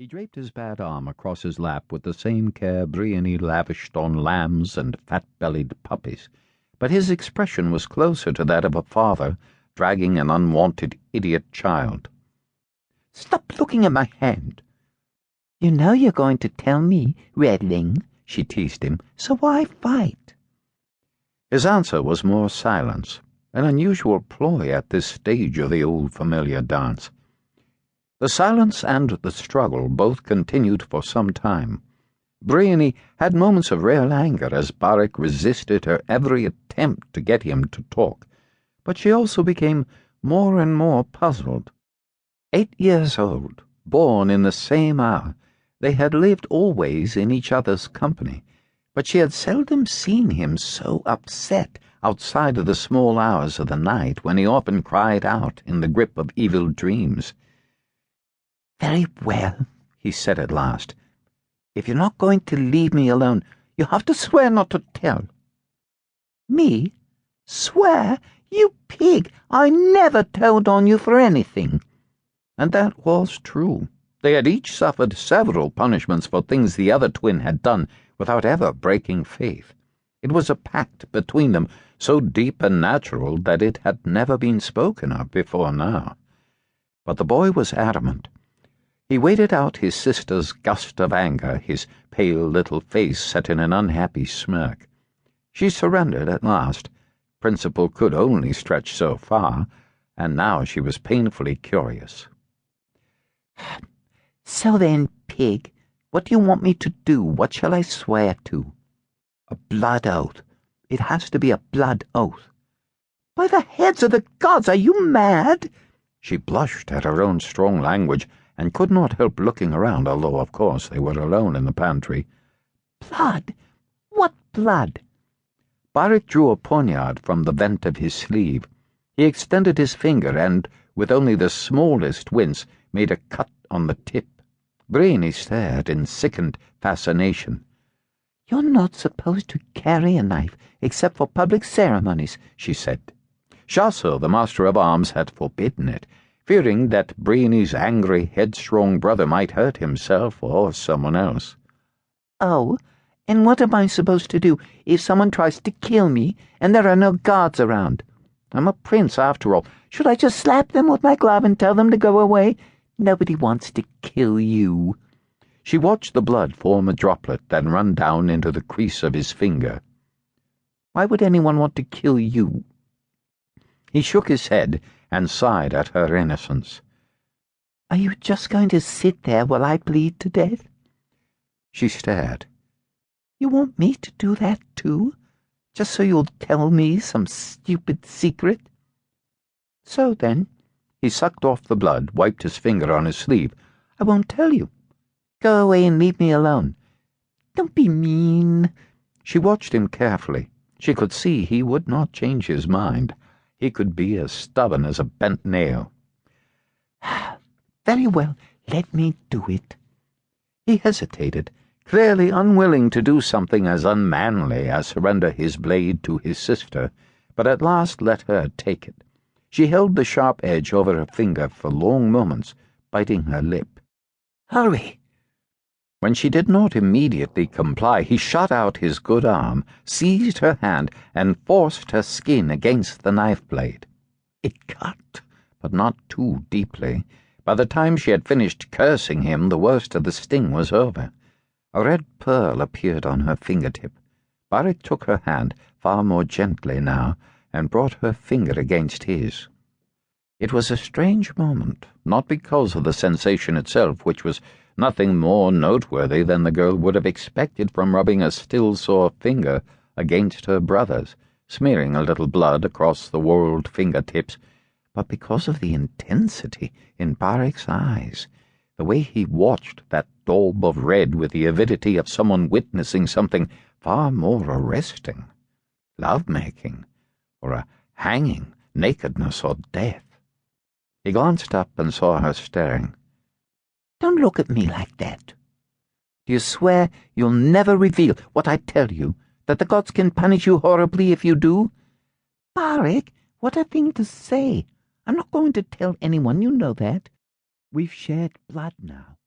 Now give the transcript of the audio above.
He draped his bad arm across his lap with the same care Briony lavished on lambs and fat-bellied puppies, but his expression was closer to that of a father dragging an unwanted idiot child. "Stop looking at my hand. You know you're going to tell me, Redling," she teased him, "so why fight?" His answer was more silence, an unusual ploy at this stage of the old familiar dance. The silence and the struggle both continued for some time. Briony had moments of real anger as Barrick resisted her every attempt to get him to talk, but she also became more and more puzzled. 8 years old, born in the same hour, they had lived always in each other's company, but she had seldom seen him so upset outside of the small hours of the night when he often cried out in the grip of evil dreams. "Very well," he said at last. "If you're not going to leave me alone, you have to swear not to tell." "Me? Swear? You pig! I never told on you for anything." And that was true. They had each suffered several punishments for things the other twin had done without ever breaking faith. It was a pact between them so deep and natural that it had never been spoken of before now. But the boy was adamant. He waited out his sister's gust of anger, his pale little face set in an unhappy smirk. She surrendered at last. Principle could only stretch so far, and now she was painfully curious. "So then, pig, what do you want me to do? What shall I swear to?" "A blood oath. It has to be a blood oath." "By the heads of the gods, are you mad?" She blushed at her own strong language and could not help looking around, although, of course, they were alone in the pantry. "Blood? What blood?" Barrick drew a poniard from the vent of his sleeve. He extended his finger and, with only the smallest wince, made a cut on the tip. Briony stared in sickened fascination. "You're not supposed to carry a knife except for public ceremonies," she said. Chasseur, the master of arms, had forbidden it, fearing that Briony's angry, headstrong brother might hurt himself or someone else. "Oh, and what am I supposed to do if someone tries to kill me and there are no guards around? I'm a prince, after all. Should I just slap them with my glove and tell them to go away? Nobody wants to kill you." She watched the blood form a droplet, then run down into the crease of his finger. "Why would anyone want to kill you?" He shook his head and sighed at her innocence. "Are you just going to sit there while I bleed to death?" She stared. "You want me to do that too? Just so you'll tell me some stupid secret?" "So then," he sucked off the blood, wiped his finger on his sleeve, "I won't tell you. Go away and leave me alone." "Don't be mean." She watched him carefully. She could see he would not change his mind. He could be as stubborn as a bent nail. "Very well, let me do it." He hesitated, clearly unwilling to do something as unmanly as surrender his blade to his sister, but at last let her take it. She held the sharp edge over her finger for long moments, biting her lip. "Hurry!" When she did not immediately comply, he shot out his good arm, seized her hand, and forced her skin against the knife blade. It cut, but not too deeply. By the time she had finished cursing him, the worst of the sting was over. A red pearl appeared on her fingertip. Barrick took her hand, far more gently now, and brought her finger against his. It was a strange moment, not because of the sensation itself, which was nothing more noteworthy than the girl would have expected from rubbing a still sore finger against her brother's, smearing a little blood across the whorled fingertips, but because of the intensity in Barrick's eyes, the way he watched that daub of red with the avidity of someone witnessing something far more arresting, love-making, or a hanging, nakedness, or death. He glanced up and saw her staring. "Don't look at me like that. Do you swear you'll never reveal what I tell you, that the gods can punish you horribly if you do?" "Barrick, what a thing to say. I'm not going to tell anyone, you know that. We've shared blood now.